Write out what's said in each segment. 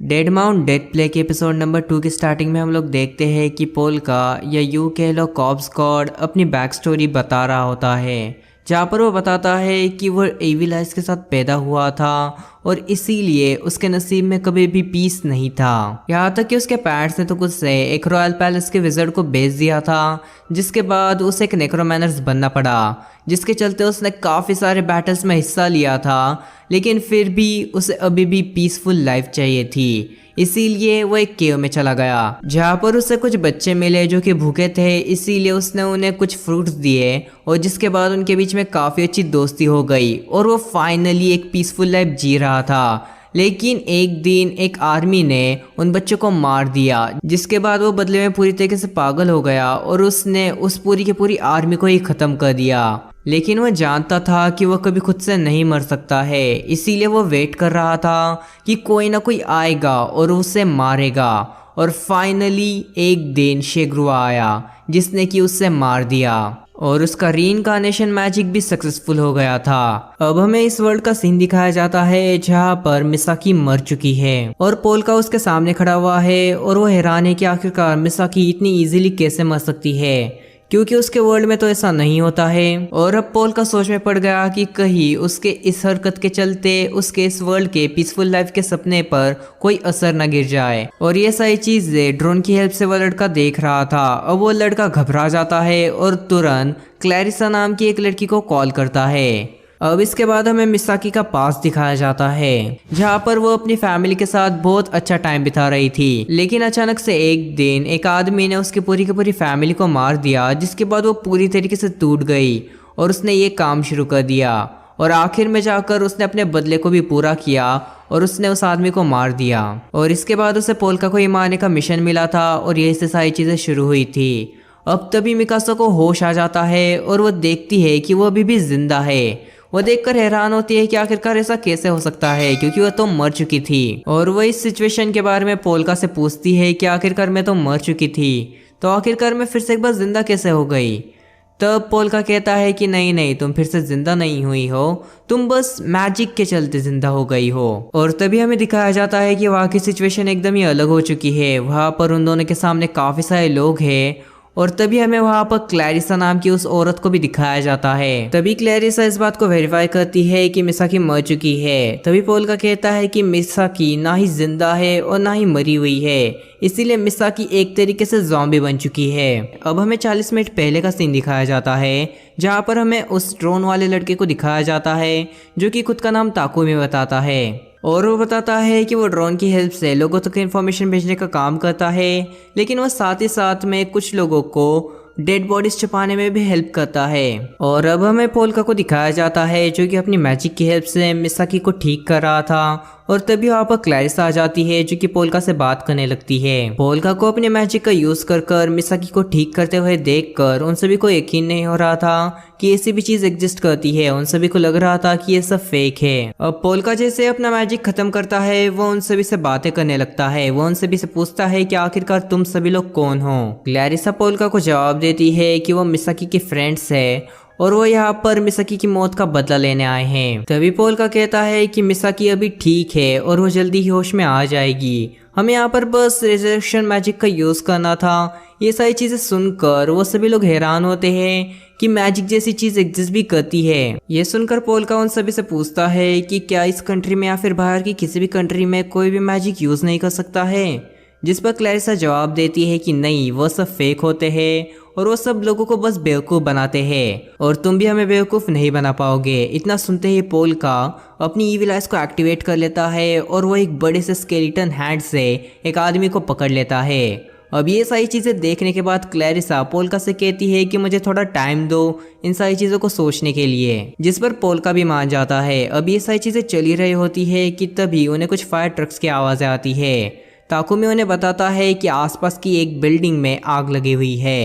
Dead mount death play के episode number 2 की starting में हम लोग देखते हैं कि पोल का या यूं कह लो कॉप्स गॉड अपनी बैक स्टोरी बता रहा होता है, जहाँ पर वो बताता है कि वो एविल आइज के साथ पैदा हुआ था और इसीलिए उसके नसीब में कभी भी पीस नहीं था। यहाँ तक कि उसके पेरेंट्स ने तो कुछ से एक रॉयल पैलेस के विज़र्ड को भेज दिया था, जिसके बाद उसे एक नेक्रोमैनर्स बनना पड़ा, जिसके चलते उसने काफ़ी सारे बैटल्स में हिस्सा लिया था, लेकिन फिर भी उसे अभी भी पीसफुल लाइफ चाहिए थी। इसीलिए वो एक केव में चला गया, जहाँ पर उसे कुछ बच्चे मिले जो कि भूखे थे। इसीलिए उसने उन्हें कुछ फ्रूट्स दिए और जिसके बाद उनके बीच में काफ़ी अच्छी दोस्ती हो गई और वो फाइनली एक पीसफुल लाइफ जी रहा था। लेकिन एक दिन एक आर्मी ने उन बच्चों को मार दिया, जिसके बाद वो बदले में पूरी तरीके से पागल हो गया और उसने उस पूरी की पूरी आर्मी को ही ख़त्म कर दिया। लेकिन वह जानता था कि वह कभी खुद से नहीं मर सकता है, इसीलिए वो वेट कर रहा था कि कोई ना कोई आएगा और उसे मारेगा। और फाइनली एक दिन शेगरुआ आया जिसने कि उससे मार दिया और उसका रीइंकार्नेशन मैजिक भी सक्सेसफुल हो गया था। अब हमें इस वर्ल्ड का सीन दिखाया जाता है जहाँ पर मिसाकी मर चुकी है और पोल का उसके सामने खड़ा हुआ है और वो हैरान है कि आखिरकार मिसाकी इतनी इजीली कैसे मर सकती है, क्योंकि उसके वर्ल्ड में तो ऐसा नहीं होता है। और अब पोल का सोच में पड़ गया कि कहीं उसके इस हरकत के चलते उसके इस वर्ल्ड के पीसफुल लाइफ के सपने पर कोई असर न गिर जाए। और ये सारी चीजें ड्रोन की हेल्प से वो लड़का देख रहा था। अब वो लड़का घबरा जाता है और तुरंत क्लैरिसा नाम की एक लड़की को कॉल करता है। अब इसके बाद हमें मिसाकी का पास दिखाया जाता है, जहाँ पर वो अपनी फैमिली के साथ बहुत अच्छा टाइम बिता रही थी। लेकिन अचानक से एक दिन एक आदमी ने उसकी पूरी की पूरी फैमिली को मार दिया, जिसके बाद वो पूरी तरीके से टूट गई और उसने ये काम शुरू कर दिया। और आखिर में जाकर उसने अपने बदले को भी पूरा किया और उसने उस आदमी को मार दिया। और इसके बाद उसे पोल्का को ही मारने का मिशन मिला था और यही से सारी चीज़ें शुरू हुई थी। अब तभी मिकासा को होश आ जाता है और वो देखती है कि वो अभी भी जिंदा है। वो देखकर हैरान होती है कि आखिरकार ऐसा कैसे हो सकता है, क्योंकि वह तो मर चुकी थी। और वो इस सिचुएशन के बारे में पोल्का से पूछती है कि आखिरकार मैं तो मर चुकी थी, तो आखिरकार मैं फिर से एक बार जिंदा कैसे हो गई। तब पोल्का कहता है कि नहीं नहीं, तुम फिर से जिंदा नहीं हुई हो, तुम बस मैजिक के चलते जिंदा हो गई हो। और तभी हमें दिखाया जाता है कि वहाँ की सिचुएशन एकदम ही अलग हो चुकी है। वहाँ पर उन दोनों के सामने काफ़ी सारे लोग हैं और तभी हमें वहाँ पर क्लैरिसा नाम की उस औरत को भी दिखाया जाता है। तभी क्लैरिसा इस बात को वेरीफाई करती है कि मिसाकी मर चुकी है। तभी पोल्का कहता है कि मिसाकी ना ही जिंदा है और ना ही मरी हुई है, इसीलिए मिसाकी एक तरीके से ज़ॉम्बी बन चुकी है। अब हमें 40 मिनट पहले का सीन दिखाया जाता है, जहाँ पर हमें उस ड्रोन वाले लड़के को दिखाया जाता है जो कि खुद का नाम ताकुमी बताता है। और वो बताता है कि वो ड्रोन की हेल्प से लोगों तक इन्फॉर्मेशन भेजने का काम करता है, लेकिन वो साथ ही साथ में कुछ लोगों को डेड बॉडीज छुपाने में भी हेल्प करता है। और अब हमें पोल्का को दिखाया जाता है जो कि अपनी मैजिक की हेल्प से मिसाकी को ठीक कर रहा था। और तभी वहाँ पर क्लैरिसा आ जाती है जो कि पोल्का से बात करने लगती है। पोल्का को अपने मैजिक का यूज कर मिसाकी को ठीक करते हुए देखकर उन सभी को यकीन नहीं हो रहा था कि ऐसी भी चीज एग्जिस्ट करती है। उन सभी को लग रहा था कि ये सब फेक है। अब पोल्का जैसे अपना मैजिक खत्म करता है, वो उन सभी से बातें करने लगता है। वो उन सभी से पूछता है कि आखिरकार तुम सभी लोग कौन हो। क्लैरिसा पोल्का को जवाब देती है कि वो मिसाकी के फ्रेंड्स है और वो यहाँ पर मिसाकी की मौत का बदला लेने आए हैं। तभी पोल्का कहता है कि मिसाकी अभी ठीक है और वो जल्दी ही होश में आ जाएगी, हमें यहाँ पर बस रिजरेक्शन मैजिक का यूज करना था। ये सारी चीजें सुनकर वो सभी लोग हैरान होते हैं कि मैजिक जैसी चीज एग्जिस्ट भी करती है। ये सुनकर पोल्का उन सभी से पूछता है कि क्या इस कंट्री में या फिर बाहर की किसी भी कंट्री में कोई भी मैजिक यूज नहीं कर सकता है। जिस पर क्लैरिसा जवाब देती है कि नहीं, वो सब फेक होते हैं और वो सब लोगों को बस बेवकूफ़ बनाते हैं और तुम भी हमें बेवकूफ़ नहीं बना पाओगे। इतना सुनते ही पोल्का अपनी ईविल आइज को एक्टिवेट कर लेता है और वो एक बड़े से स्केलेटन हैंड से एक आदमी को पकड़ लेता है। अब ये सारी चीज़ें देखने के बाद क्लैरिसा पोल्का से कहती है कि मुझे थोड़ा टाइम दो इन सारी चीज़ों को सोचने के लिए, जिस पर पोल्का भी मान जाता है। अब ये सारी चीज़ें चली रही होती है कि तभी उन्हें कुछ फायर ट्रक्स की आवाज़ें आती है। ताकुमी उन्हें बताता है कि आसपास की एक बिल्डिंग में आग लगी हुई है।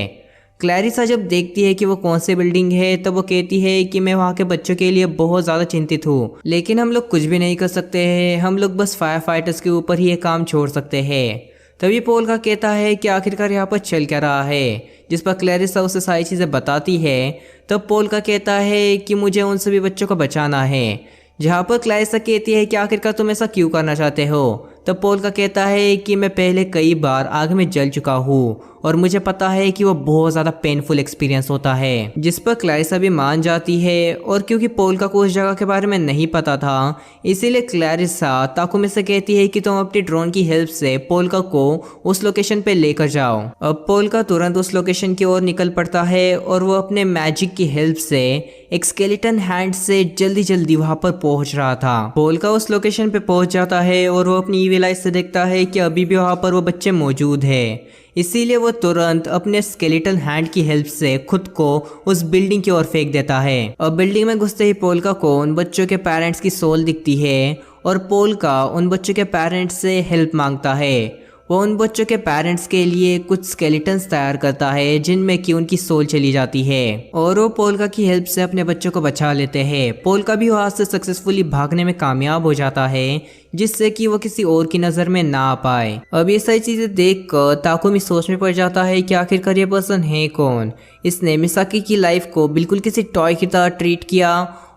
क्लैरिसा जब देखती है कि वो कौन सी बिल्डिंग है तब वो कहती है कि मैं वहाँ के बच्चों के लिए बहुत ज़्यादा चिंतित हूँ, लेकिन हम लोग कुछ भी नहीं कर सकते हैं, हम लोग बस फायर फाइटर्स के ऊपर ही ये काम छोड़ सकते हैं। तभी पोल्का कहता है कि आखिरकार यहाँ पर चल क्या रहा है, जिस पर क्लैरिसा उसे सारी चीज़ें बताती है। तब पोल्का कहता है कि मुझे उन सभी बच्चों को बचाना है, जहाँ पर क्लैरिसा कहती है कि आखिरकार तुम ऐसा क्यों करना चाहते हो। तब पोल्का कहता है कि मैं पहले कई बार आग में जल चुका हूँ और मुझे पता है कि वो बहुत ज़्यादा पेनफुल एक्सपीरियंस होता है, जिस पर क्लैरिसा भी मान जाती है। और क्योंकि पोल्का को उस जगह के बारे में नहीं पता था, इसीलिए क्लैरिसा ताकुमी से कहती है कि तुम अपनी ड्रोन की हेल्प से पोल्का को उस लोकेशन पे लेकर जाओ। अब पोल्का तुरंत उस लोकेशन की ओर निकल पड़ता है और वो अपने मैजिक की हेल्प से एक स्केलेटन हैंड से जल्दी जल्दी वहां पर पहुंच रहा था। पोल्का उस लोकेशन पे पहुंच जाता है और वो अपनी ईविल आइज से देखता है कि अभी भी वहां पर वो बच्चे मौजूद है, इसीलिए वो तुरंत अपने स्केलेटल हैंड की हेल्प से खुद को उस बिल्डिंग की ओर फेंक देता है। और बिल्डिंग में घुसते ही पोल्का को उन बच्चों के पेरेंट्स की सोल दिखती है और पोल्का उन बच्चों के पेरेंट्स से हेल्प मांगता है। वो उन बच्चों के पेरेंट्स के लिए कुछ स्केलेटन्स तैयार करता है जिनमें कि उनकी सोल चली जाती है और वो पोल्का की हेल्प से अपने बच्चों को बचा लेते हैं। पोल्का भी वहां से सक्सेसफुली भागने में कामयाब हो जाता है, जिससे कि वो किसी और की नज़र में ना आ पाए। अब ये सारी चीज़ें देखकर ताकुमी सोच में पड़ जाता है कि आखिरकार ये पर्सन है कौन। इसने मिसाकी की लाइफ को बिल्कुल किसी टॉय की तरह ट्रीट किया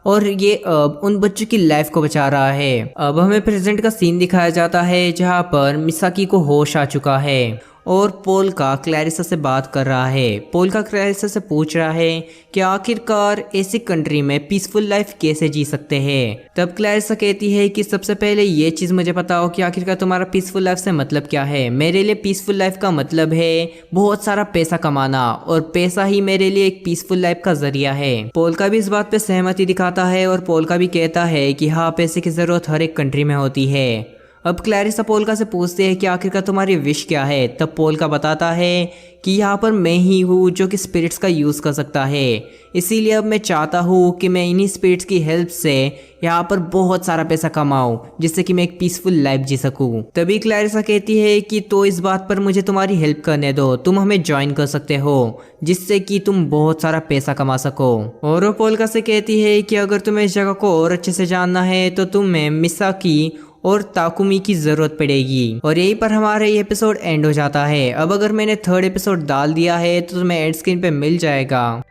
और ये अब उन बच्चों की लाइफ को बचा रहा है। अब हमें प्रेजेंट का सीन दिखाया जाता है जहाँ पर मिसाकी को होश आ चुका है और पोल्का क्लैरिसा से बात कर रहा है। पोल्का क्लैरिसा से पूछ रहा है कि आखिरकार ऐसी कंट्री में पीसफुल लाइफ कैसे जी सकते हैं। तब क्लैरिसा कहती है कि सबसे पहले ये चीज़ मुझे पता हो कि आखिरकार तुम्हारा पीसफुल लाइफ से मतलब क्या है। मेरे लिए पीसफुल लाइफ का मतलब है बहुत सारा पैसा कमाना और पैसा ही मेरे लिए एक पीसफुल लाइफ का जरिया है। पोल्का भी इस बात पे सहमति दिखाता है और पोल्का भी कहता है कि हाँ, पैसे की ज़रूरत हर एक कंट्री में होती है। अब क्लैरिसा पोल्का से पूछते हैं कि आखिरकार तुम्हारी विश क्या है। तब पोल्का बताता है कि यहाँ पर मैं ही हूँ जो कि स्पिरिट्स का यूज़ कर सकता है, इसीलिए अब मैं चाहता हूँ कि मैं इन्हीं स्पिरिट्स की हेल्प से यहाँ पर बहुत सारा पैसा कमाऊँ, जिससे कि मैं एक पीसफुल लाइफ जी सकूँ। तभी क्लैरिसा कहती है कि तो इस बात पर मुझे तुम्हारी हेल्प करने दो, तुम हमें ज्वाइन कर सकते हो जिससे कि तुम बहुत सारा पैसा कमा सको। और वो पोल्का से कहती है कि अगर तुम्हें इस जगह को और अच्छे से जानना है तो तुम्हें मिसाकी और ताकुमी की ज़रूरत पड़ेगी। और यहीं पर हमारा ये एपिसोड एंड हो जाता है। अब अगर मैंने थर्ड एपिसोड डाल दिया है तो तुम्हें एंड स्क्रीन पे मिल जाएगा।